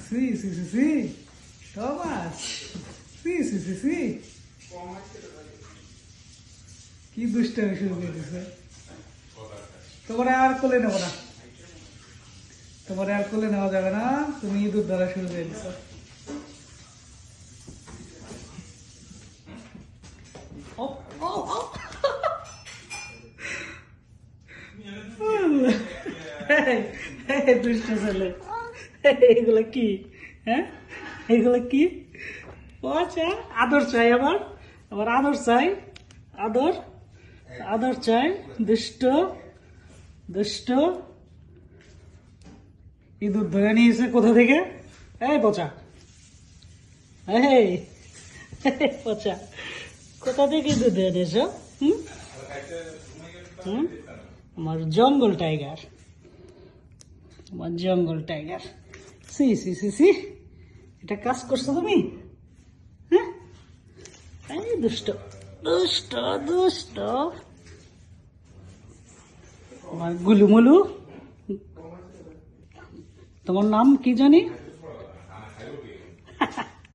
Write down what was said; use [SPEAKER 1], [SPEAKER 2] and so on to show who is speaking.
[SPEAKER 1] C সি সি সি টমাস সি সি সি সি কি দুষ্টামি শুরু করে দিছে। তোমার আর কোলে নেবো না, তোমার আর কোলে নেওয়া যাবে না, তুমি ইঁদুর ধরা শুরু করে দিছো। দুষ্ট ছেলে, এগুলো কি? হ্যাঁ, এগুলো কি? ও আচ্ছা, আদর চাই, আবার আবার আদর চাই, আদর আদর চাই। দুষ্ট দুষ্ট ইঁদুর ধরে নিয়েছে কোথা থেকে? এই পচা, এই পচা, কোথা থেকে ইঁদুর ধরে নিয়েছো? হুম হুম আমার জঙ্গল টাইগার, আমার জঙ্গল টাইগার। সি সি সি সি, এটা কাজ করছো তুমি? হ্যাঁ, এই দুষ্ট দুষ্ট দুষ্ট, আমার গুলুমুলু। তোমার নাম কি জানি?